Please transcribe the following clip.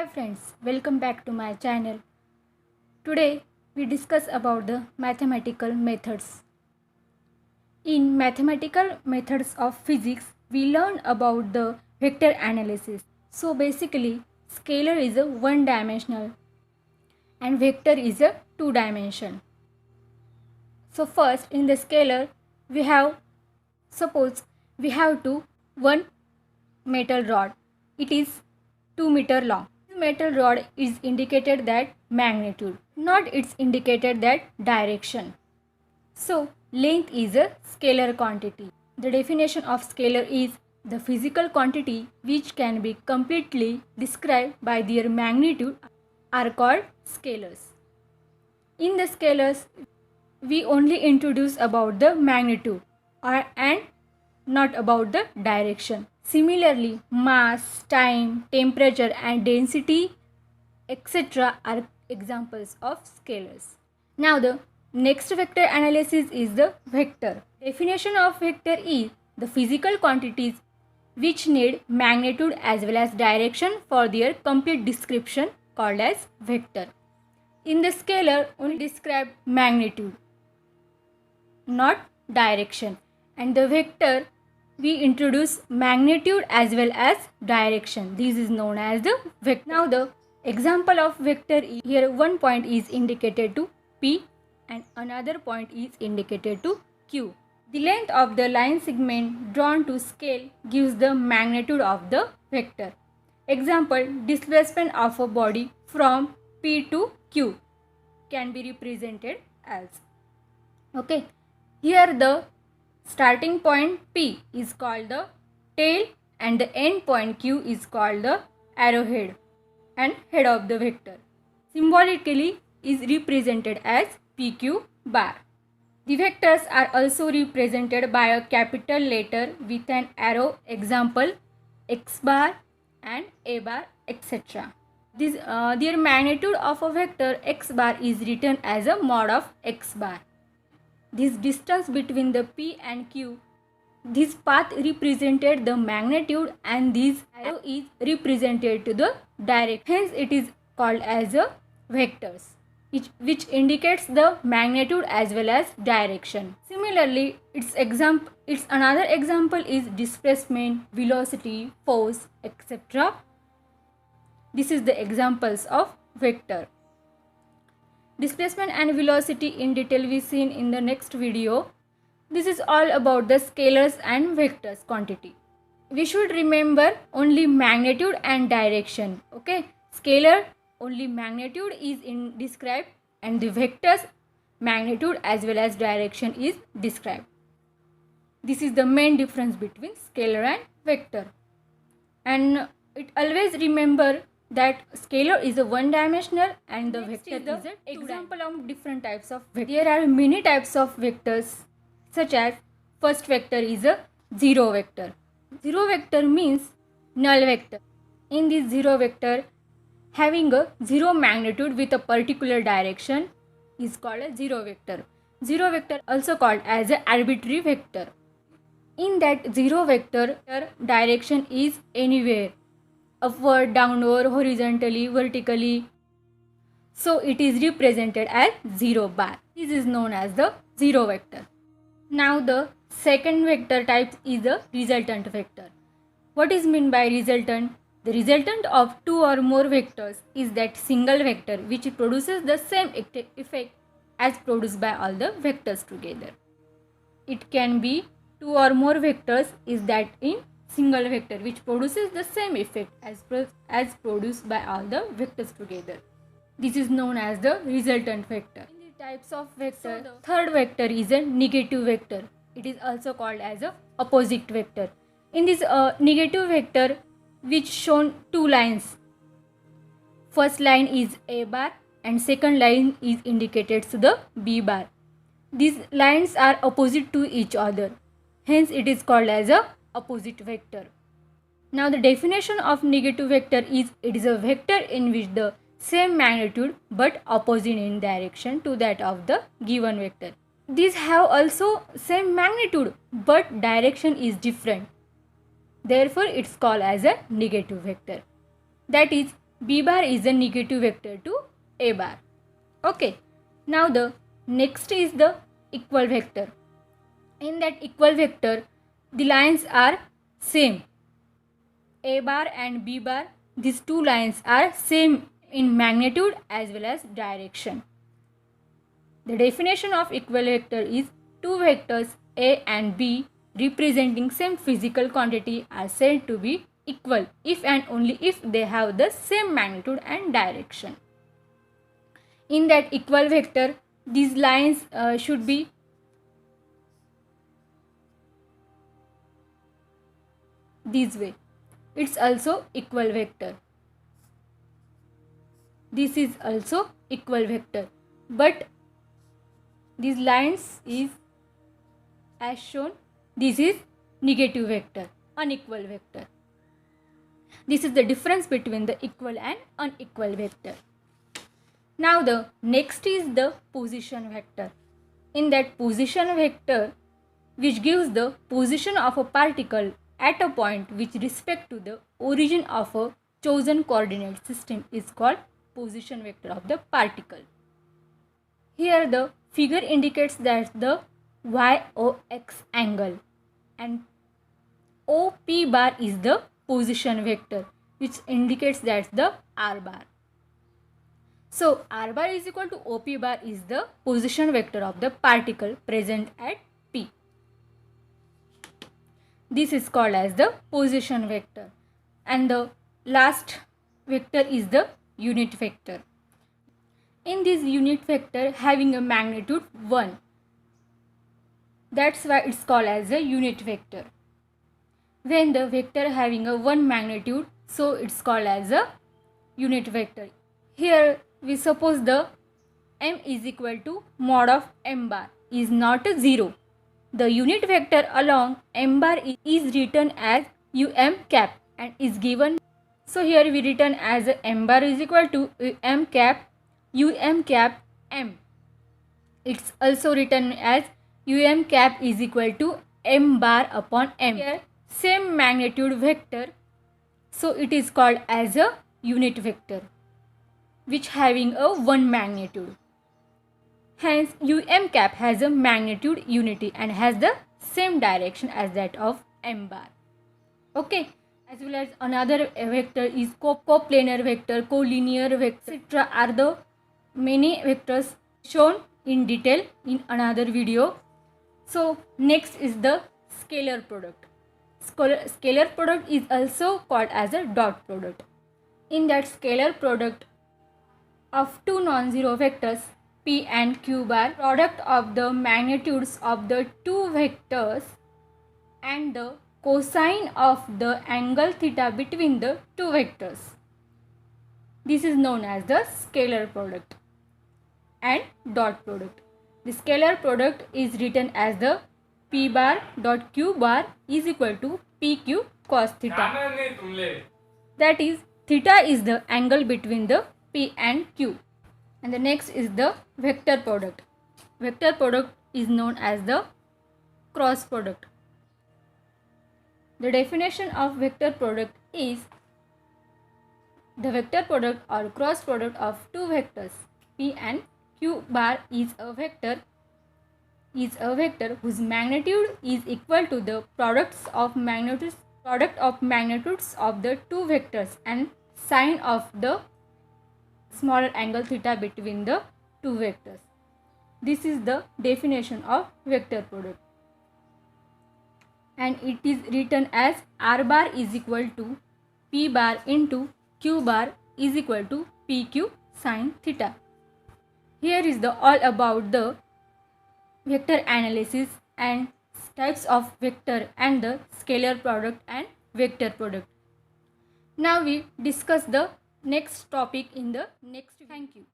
Hi friends, welcome back to my channel. Today we discuss about the mathematical methods. In mathematical methods of physics, we learn about the vector analysis. So basically, scalar is a one dimensional and vector is a two dimension. So first in the scalar, suppose we have one metal rod. It is 2 meter long. Metal rod is indicated that magnitude, not it's indicated that direction. So length is a scalar quantity. The definition of scalar is the physical quantity which can be completely described by their magnitude are called scalars. In the scalars, we only introduce about the magnitude and not about the direction. Similarly, mass, time, temperature and density etc. are examples of scalars. Now the next vector analysis is the vector. Definition of vector is the physical quantities which need magnitude as well as direction for their complete description called as vector. In the scalar only describe magnitude, not direction, and the vector we introduce magnitude as well as direction. This is known as the vector. Now the example of vector is here one point is indicated to P and another point is indicated to Q. The length of the line segment drawn to scale gives the magnitude of the vector. Example, displacement of a body from P to Q can be represented as. Okay, here the starting point P is called the tail and the end point Q is called the arrowhead and head of the vector. Symbolically is represented as PQ bar. The vectors are also represented by a capital letter with an arrow, example X bar and A bar, etc. Their magnitude of a vector X bar is written as a mod of X bar. This distance between the P and Q, this path represented the magnitude and this arrow is represented to the direction. Hence it is called as a vectors which indicates the magnitude as well as direction. Similarly, its another example is displacement, velocity, force, etc. This is the examples of vector. Displacement and velocity in detail we seen in the next video. This is all about the scalars and vectors quantity. We should remember only magnitude and direction. Okay, scalar only magnitude is described and the vectors magnitude as well as direction is described. This is the main difference between scalar and vector. And it always remember that scalar is a one dimensional and the vector is an example of different types of vectors. There are many types of vectors, such as first vector is a zero vector. Zero vector means null vector. In this zero vector, having a zero magnitude with a particular direction is called a zero vector. Zero vector also called as an arbitrary vector. In that zero vector, direction is anywhere, upward, downward, horizontally, vertically. So it is represented as 0 bar. This is known as the zero vector. Now the second vector type is the resultant vector. What is meant by resultant? The resultant of two or more vectors is that single vector which produces the same effect as produced by all the vectors together. It can be two or more vectors is that in single vector which produces the same effect as produced by all the vectors together. This is known as the resultant vector. In the types of vector, the third vector is a negative vector. It is also called as a opposite vector. In this negative vector which shown two lines. First line is A bar and second line is indicated to the B bar. These lines are opposite to each other. Hence it is called as a opposite vector. Now the definition of negative vector is it is a vector in which the same magnitude but opposite in direction to that of the given vector. These have also same magnitude but direction is different. Therefore, it's called as a negative vector. That is, B bar is a negative vector to A bar. Okay. Now the next is the equal vector. In that equal vector, the lines are same. A bar and B bar, these two lines are same in magnitude as well as direction. The definition of equal vector is two vectors A and B representing same physical quantity are said to be equal if and only if they have the same magnitude and direction. In that equal vector, these lines should be this way. It's also equal vector. This is also equal vector, but these lines is as shown. This is negative vector, unequal vector. This is the difference between the equal and unequal vector. Now the next is the position vector. In that position vector, which gives the position of a particle at a point with respect to the origin of a chosen coordinate system, is called position vector of the particle. Here the figure indicates that the y-o-x angle and OP bar is the position vector, which indicates that the R bar. So R bar is equal to OP bar is the position vector of the particle present at P. This is called as the position vector. And the last vector is the unit vector. In this unit vector having a magnitude 1. That's why it's called as a unit vector. When the vector having a 1 magnitude, so it's called as a unit vector. Here we suppose the m is equal to mod of m bar is not a 0. The unit vector along m bar is written as um cap and is given. So here we written as m bar is equal to um cap m. It's also written as um cap is equal to m bar upon m. Here same magnitude vector, so it is called as a unit vector which having a 1 magnitude. Hence um cap has a magnitude unity and has the same direction as that of m bar. Okay. As well as another vector is coplanar vector, collinear vector, etc. are the many vectors shown in detail in another video. So next is the scalar product. Scalar product is also called as a dot product. In that scalar product of two non-zero vectors P and Q bar, product of the magnitudes of the two vectors and the cosine of the angle theta between the two vectors. This is known as the scalar product and dot product. The scalar product is written as the P bar dot Q bar is equal to PQ cos theta. That is, theta is the angle between the P and Q. And the next is the vector product. Vector product is known as the cross product. The definition of vector product is the vector product or cross product of two vectors P and Q bar is a vector whose magnitude is equal to the product of magnitudes of the two vectors and sine of the smaller angle theta between the two vectors. This is the definition of vector product. And it is written as R bar is equal to P bar into Q bar is equal to PQ sine theta. Here is the all about the vector analysis and types of vector and the scalar product and vector product. Now we discuss the next topic in the next. Thank you.